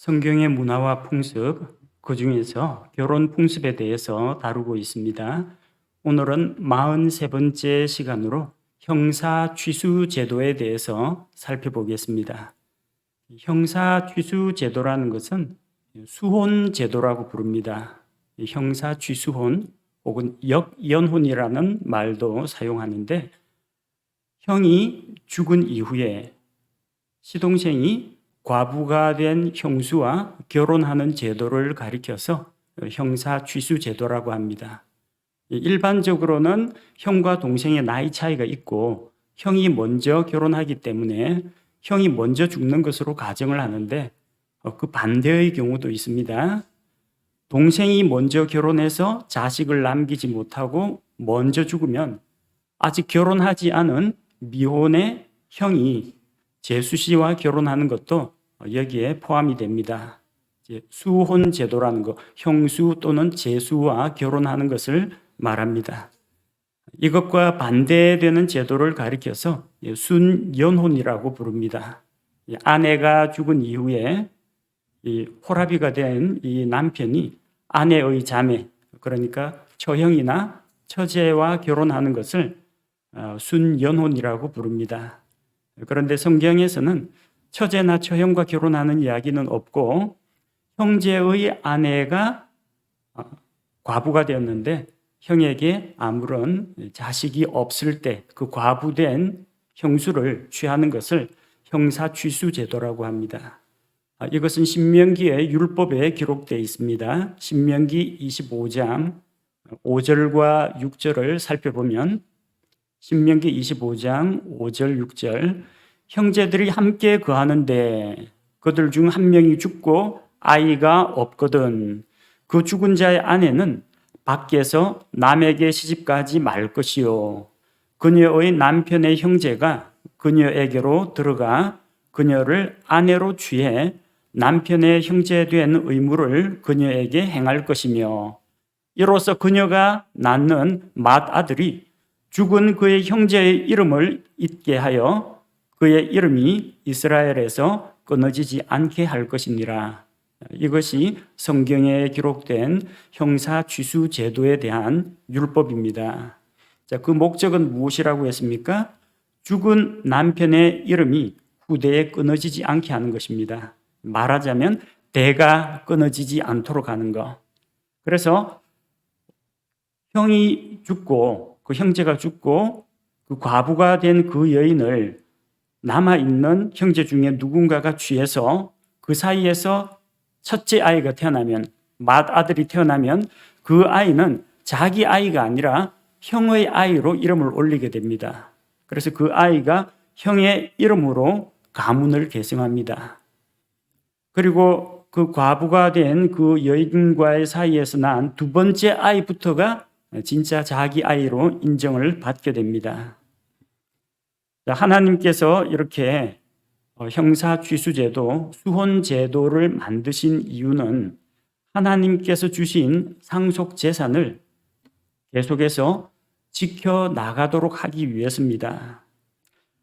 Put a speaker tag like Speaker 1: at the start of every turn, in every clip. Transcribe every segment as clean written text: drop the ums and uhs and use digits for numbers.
Speaker 1: 성경의 문화와 풍습, 그 중에서 결혼 풍습에 대해서 다루고 있습니다. 오늘은 43번째 시간으로 형사 취수 제도에 대해서 살펴보겠습니다. 형사 취수 제도라는 것은 수혼 제도라고 부릅니다. 형사 취수혼 혹은 역연혼이라는 말도 사용하는데, 형이 죽은 이후에 시동생이 과부가 된 형수와 결혼하는 제도를 가리켜서 형사 취수 제도라고 합니다. 일반적으로는 형과 동생의 나이 차이가 있고 형이 먼저 결혼하기 때문에 형이 먼저 죽는 것으로 가정을 하는데, 그 반대의 경우도 있습니다. 동생이 먼저 결혼해서 자식을 남기지 못하고 먼저 죽으면 아직 결혼하지 않은 미혼의 형이 제수 씨와 결혼하는 것도 여기에 포함이 됩니다. 수혼 제도라는 것, 형수 또는 제수와 결혼하는 것을 말합니다. 이것과 반대되는 제도를 가리켜서 순연혼이라고 부릅니다. 아내가 죽은 이후에 이 호라비가 된 이 남편이 아내의 자매, 그러니까 처형이나 처제와 결혼하는 것을 순연혼이라고 부릅니다. 그런데 성경에서는 처제나 처형과 결혼하는 이야기는 없고, 형제의 아내가 과부가 되었는데 형에게 아무런 자식이 없을 때 그 과부된 형수를 취하는 것을 형사 취수 제도라고 합니다. 이것은 신명기의 율법에 기록되어 있습니다. 신명기 25장 5절과 6절을 살펴보면, 신명기 25장 5절 6절, 형제들이 함께 거하는데 그들 중 한 명이 죽고 아이가 없거든 그 죽은 자의 아내는 밖에서 남에게 시집가지 말 것이요, 그녀의 남편의 형제가 그녀에게로 들어가 그녀를 아내로 취해 남편의 형제된 의무를 그녀에게 행할 것이며, 이로써 그녀가 낳는 맏아들이 죽은 그의 형제의 이름을 잊게 하여 그의 이름이 이스라엘에서 끊어지지 않게 할 것이니라. 이것이 성경에 기록된 형사 취수 제도에 대한 율법입니다. 자, 그 목적은 무엇이라고 했습니까? 죽은 남편의 이름이 후대에 끊어지지 않게 하는 것입니다. 말하자면 대가 끊어지지 않도록 하는 것. 그래서 형이 죽고 그 형제가 죽고 그 과부가 된 그 여인을 남아있는 형제 중에 누군가가 취해서 그 사이에서 첫째 아이가 태어나면, 맏아들이 태어나면 그 아이는 자기 아이가 아니라 형의 아이로 이름을 올리게 됩니다. 그래서 그 아이가 형의 이름으로 가문을 계승합니다. 그리고 그 과부가 된 그 여인과의 사이에서 난 두 번째 아이부터가 진짜 자기 아이로 인정을 받게 됩니다. 하나님께서 이렇게 형사 취수제도, 수혼제도를 만드신 이유는 하나님께서 주신 상속 재산을 계속해서 지켜나가도록 하기 위해서입니다.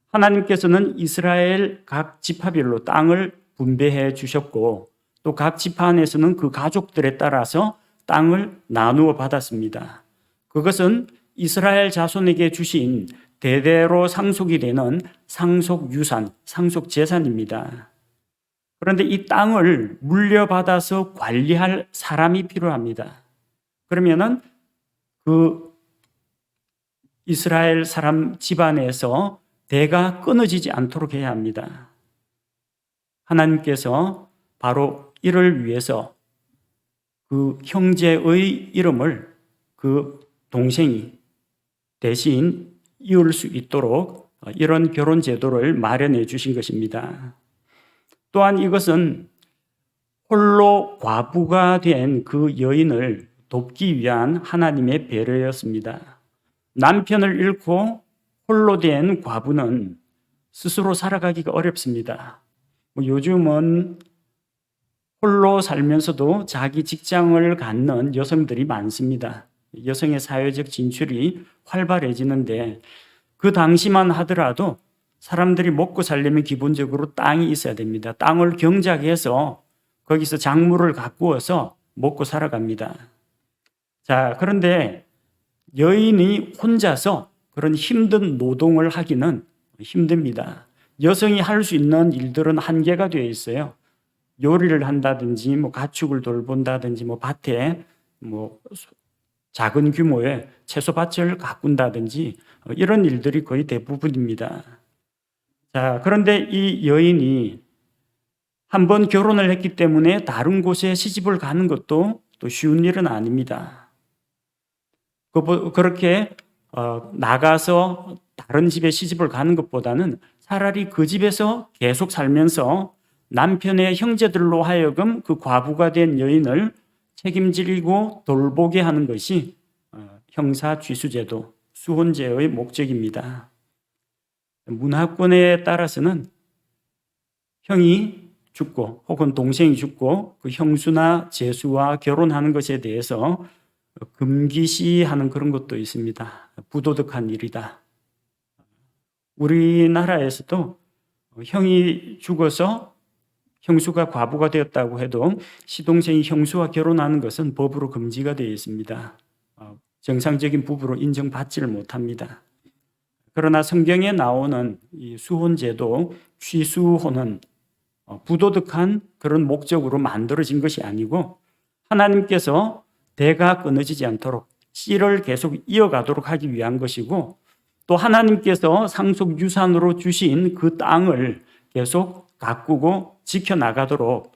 Speaker 1: 하나님께서는 이스라엘 각 지파별로 땅을 분배해 주셨고, 또 각 지파 안에서는 그 가족들에 따라서 땅을 나누어 받았습니다. 그것은 이스라엘 자손에게 주신 대대로 상속이 되는 상속 유산, 상속 재산입니다. 그런데 이 땅을 물려받아서 관리할 사람이 필요합니다. 그러면은 그 이스라엘 사람 집안에서 대가 끊어지지 않도록 해야 합니다. 하나님께서 바로 이를 위해서 그 형제의 이름을 그 동생이 대신 이을 수 있도록 이런 결혼 제도를 마련해 주신 것입니다. 또한 이것은 홀로 과부가 된 그 여인을 돕기 위한 하나님의 배려였습니다. 남편을 잃고 홀로 된 과부는 스스로 살아가기가 어렵습니다. 요즘은 홀로 살면서도 자기 직장을 갖는 여성들이 많습니다. 여성의 사회적 진출이 활발해지는데, 그 당시만 하더라도 사람들이 먹고 살려면 기본적으로 땅이 있어야 됩니다. 땅을 경작해서 거기서 작물을 가꾸어서 먹고 살아갑니다. 자, 그런데 여인이 혼자서 그런 힘든 노동을 하기는 힘듭니다. 여성이 할 수 있는 일들은 한계가 되어 있어요. 요리를 한다든지, 가축을 돌본다든지, 밭에 작은 규모의 채소밭을 가꾼다든지 이런 일들이 거의 대부분입니다. 자, 그런데 이 여인이 한번 결혼을 했기 때문에 다른 곳에 시집을 가는 것도 또 쉬운 일은 아닙니다. 그렇게 나가서 다른 집에 시집을 가는 것보다는 차라리 그 집에서 계속 살면서 남편의 형제들로 하여금 그 과부가 된 여인을 책임지고 돌보게 하는 것이 형사쥐수제도, 수혼제의 목적입니다. 문화권에 따라서는 형이 죽고 혹은 동생이 죽고 그 형수나 제수와 결혼하는 것에 대해서 금기시하는 그런 것도 있습니다. 부도덕한 일이다. 우리나라에서도 형이 죽어서 형수가 과부가 되었다고 해도 시동생이 형수와 결혼하는 것은 법으로 금지가 되어 있습니다. 정상적인 부부로 인정받지를 못합니다. 그러나 성경에 나오는 이 수혼제도, 취수혼은 부도덕한 그런 목적으로 만들어진 것이 아니고 하나님께서 대가 끊어지지 않도록 씨를 계속 이어가도록 하기 위한 것이고, 또 하나님께서 상속 유산으로 주신 그 땅을 계속 가꾸고 지켜나가도록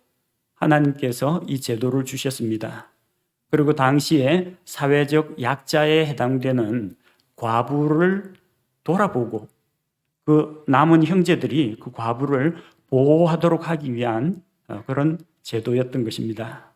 Speaker 1: 하나님께서 이 제도를 주셨습니다. 그리고 당시에 사회적 약자에 해당되는 과부를 돌아보고 그 남은 형제들이 그 과부를 보호하도록 하기 위한 그런 제도였던 것입니다.